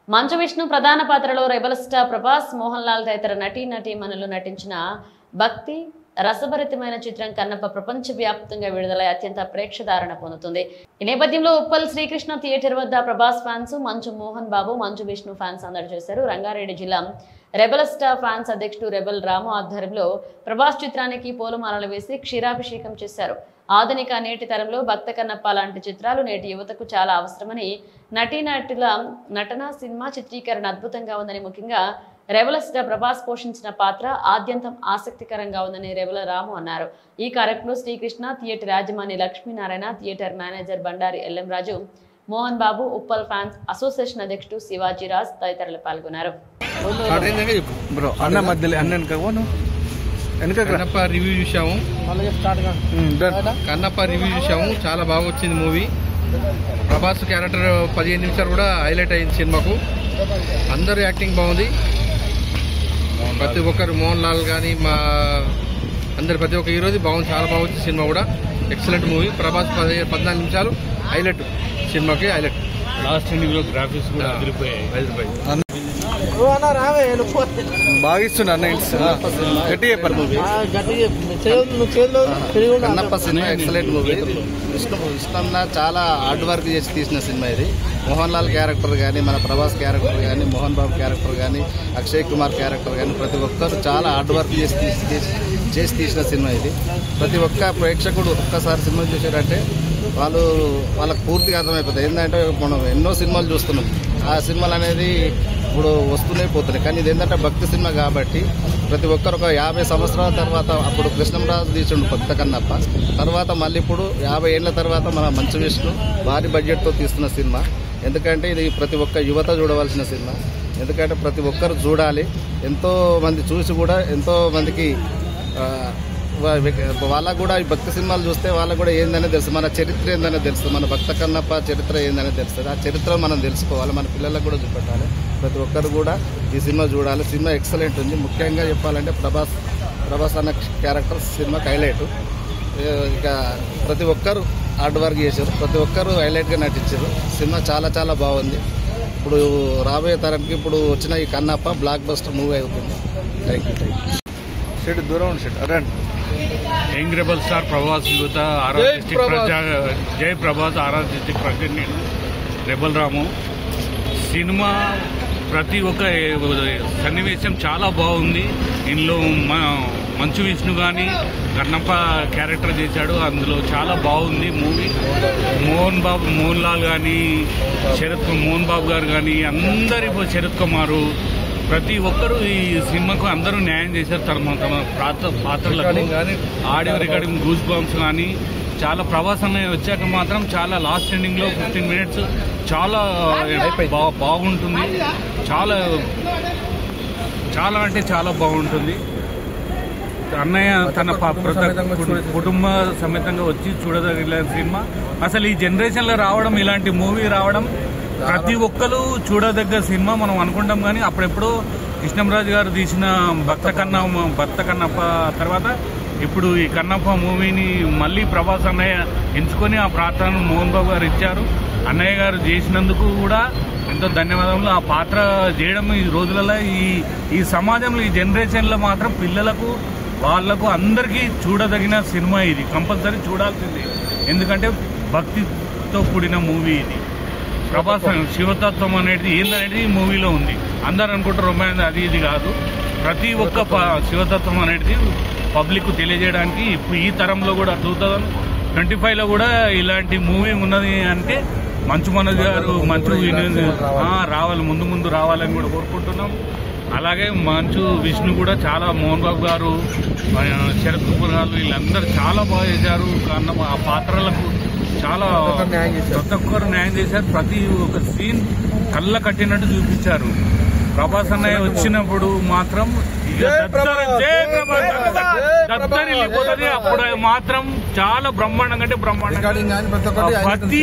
మంచు విష్ణు ప్రధాన పాత్రలో rebel star Prabhas, Mohan Lal తదితర నటీమణులు నటించిన భక్తి రసభరితమైన చిత్రం కన్నప్ప ప్రపంచవ్యాప్తంగా విడుదలై అత్యంత ప్రేక్షధారణ పొందుతుంది. ఈ నేపథ్యంలో ఉప్పల్ శ్రీకృష్ణ థియేటర్ వద్ద ప్రభాస్ ఫ్యాన్స్, మంచు మోహన్ బాబు, మంచు విష్ణు ఫ్యాన్స్ సందడి చేశారు. రంగారెడ్డి జిల్లా రెబల్ స్టార్ ఫ్యాన్స్ అధ్యక్షుడు రెబల్ రాము ఆధ్వర్యంలో ప్రభాస్ చిత్రానికి పూలమాలలు వేసి క్షీరాభిషేకం చేశారు. ఆధునిక నేటి తరంలో భక్త కన్నప్ప లాంటి చిత్రాలు నేటి యువతకు చాలా అవసరమని, నటీనటుల నటన, సినిమా చిత్రీకరణ అద్భుతంగా ఉందని, ముఖ్యంగా రెబల్ స్టార్ ప్రభాస్ పోషించిన పాత్ర ఆద్యంతం ఆసక్తికరంగా ఉందని రెబల్ రాము అన్నారు. ఈ కార్యక్రమంలో శ్రీకృష్ణ థియేటర్ యాజమాని Lakshminarayana, theatre manager Bandari LM Raju, Mohan Babu, Uppal fans association అధ్యక్షుడు శివాజీరాజ్ తదితరులు పాల్గొన్నారు. కన్నప్ప రివ్యూ చూసాము. చాలా బాగా వచ్చింది మూవీ. ప్రభాస్ క్యారెక్టర్ 15 నిమిషాలు కూడా హైలైట్ అయింది సినిమాకు. అందరూ యాక్టింగ్ బాగుంది. ప్రతి ఒక్కరు మోహన్ లాల్ కానీ ప్రతి ఒక్క హీరోది బాగుంది. చాలా బాగుంది సినిమా కూడా. Excellent movie. ప్రభాస్ 14 నిమిషాలు హైలైట్, సినిమాకి హైలైట్. లాస్ట్ ఎండింగ్ లో గ్రాఫిక్స్ కూడా అదిరిపోయాయి. బాగా ఇస్తున్నా Kannappa cinema excellent movie. Vishnu చాలా హార్డ్ వర్క్ చేసి తీసిన సినిమా ఇది. మోహన్ లాల్ క్యారెక్టర్ కానీ, మన ప్రభాస్ క్యారెక్టర్ కానీ, మోహన్ బాబు క్యారెక్టర్ కానీ, అక్షయ్ కుమార్ క్యారెక్టర్ కానీ ప్రతి ఒక్కరు చాలా హార్డ్ వర్క్ చేసి తీసిన సినిమా ఇది. ప్రతి ఒక్క ప్రేక్షకుడు ఒక్కసారి సినిమా చూసారంటే వాళ్ళకు పూర్తిగా అర్థమైపోతుంది. ఏంటంటే మనం ఎన్నో సినిమాలు చూస్తున్నాం, ఆ సినిమాలు అనేది ఇప్పుడు వస్తూనే పోతున్నాయి. కానీ ఇది ఏంటంటే భక్తి సినిమా కాబట్టి ప్రతి ఒక్కరు ఒక 50 సంవత్సరాల తర్వాత, అప్పుడు కృష్ణంరాజు తీసిండు భక్త కన్నప్ప, తర్వాత మళ్ళీ ఇప్పుడు 50 ఏళ్ల తర్వాత మన మంచు విష్ణు భారీ బడ్జెట్తో తీస్తున్న సినిమా. ఎందుకంటే ఇది ప్రతి ఒక్క యువత చూడవలసిన సినిమా. ఎందుకంటే ప్రతి ఒక్కరు చూడాలి. ఎంతో మంది చూసి కూడా ఎంతో మందికి వాళ్ళకు కూడా ఈ భక్తి సినిమాలు చూస్తే వాళ్ళకు కూడా ఏందనే తెలుసు, మన చరిత్ర ఏందనే తెలుస్తుంది, మన భక్త కన్నప్ప చరిత్ర ఏందనే తెలుస్తుంది. ఆ చరిత్ర మనం తెలుసుకోవాలి, మన పిల్లలకు కూడా చూపెట్టాలి. ప్రతి ఒక్కరు కూడా ఈ సినిమా చూడాలి. సినిమా ఎక్సలెంట్ ఉంది. ముఖ్యంగా చెప్పాలంటే ప్రభాస్ అన్న క్యారెక్టర్ సినిమాకి హైలైట్. ఇక ప్రతి ఒక్కరు హార్డ్ వర్క్ చేశారు, ప్రతి ఒక్కరు హైలైట్గా నటించారు. సినిమా చాలా చాలా బాగుంది. ఇప్పుడు రాబోయే తరంకి ఇప్పుడు వచ్చిన ఈ కన్నప్ప బ్లాక్ బస్టర్ మూవీ అవుతుంది. Thank you. దూరం యంగ్ రెబల్ స్టార్ ప్రభాస్ యువత జై Prabhas RR district president rebel Ramu. Cinema ప్రతి ఒక్క సన్నివేశం చాలా బాగుంది. ఇందులో మంచు విష్ణు కానీ కన్నప్ప క్యారెక్టర్ చేశాడు, అందులో చాలా బాగుంది మూవీ. మోహన్ లాల్ కానీ, మోహన్ బాబు గారు కానీ, అందరి శరత్ కుమారు, ప్రతి ఒక్కరు ఈ సినిమాకు అందరూ న్యాయం చేశారు. తమ పాత్రలకు ఆడియో రికార్డింగ్, గూస్ బంప్స్ కానీ చాలా. ప్రభాస్ అనే వచ్చాక మాత్రం చాలా లాస్ట్ ఎండింగ్ లో 15 మినిట్స్ చాలా బాగుంటుంది. చాలా అంటే చాలా బాగుంటుంది. అన్నయ్య తన కుటుంబ సమేతంగా వచ్చి చూడదగిన సినిమా. అసలు ఈ జనరేషన్ లో రావడం, ఇలాంటి మూవీ రావడం ప్రతి ఒక్కరు చూడదగ్గ సినిమా. మనం అనుకుంటాం కానీ అప్పుడెప్పుడు కృష్ణంరాజు గారు తీసిన భక్త కన్నప్ప తర్వాత ఇప్పుడు ఈ కన్నప్ప మూవీని మళ్ళీ ప్రభాస్ అన్నయ్య ఎంచుకొని ఆ ప్రార్థనను మోహన్ బాబు గారు ఇచ్చారు. అన్నయ్య గారు చేసినందుకు కూడా ఎంతో ధన్యవాదములు. ఆ పాత్ర చేయడం ఈ రోజులలో ఈ సమాజంలో ఈ జనరేషన్లో మాత్రం పిల్లలకు వాళ్లకు అందరికీ చూడదగిన సినిమా ఇది. కంపల్సరీ చూడాల్సింది. ఎందుకంటే భక్తితో కూడిన మూవీ ఇది. ప్రభాస్ శివతత్వం అనేది ఏందనేది ఈ మూవీలో ఉంది. అందరు అనుకుంటారు రొమాన్స్ అది ఇది కాదు. ప్రతి ఒక్క శివతత్వం అనేది పబ్లిక్ తెలియజేయడానికి ఇప్పుడు ఈ తరంలో కూడా 2025లో కూడా ఇలాంటి మూవీ ఉన్నది అంటే మంచు మనోజ్ గారు రావాలి, ముందు రావాలని కూడా కోరుకుంటున్నాం. అలాగే మంచు విష్ణు కూడా చాలా, మోహన్ బాబు గారు, శరత్ కుమార్ గారు వీళ్ళందరూ చాలా బాగా చేశారు. ఆ పాత్రలకు చాలా ప్రతి ఒక్కరు న్యాయం చేశారు. ప్రతి ఒక్క సీన్ కళ్ళ కట్టినట్టు చూపించారు. ప్రభాస్ అన్నయ్య వచ్చినప్పుడు మాత్రం దద్దరిల్లిపోతుంది. అప్పుడు మాత్రం చాలా బ్రహ్మాండంగా అంటే బ్రహ్మాండంగా ప్రతి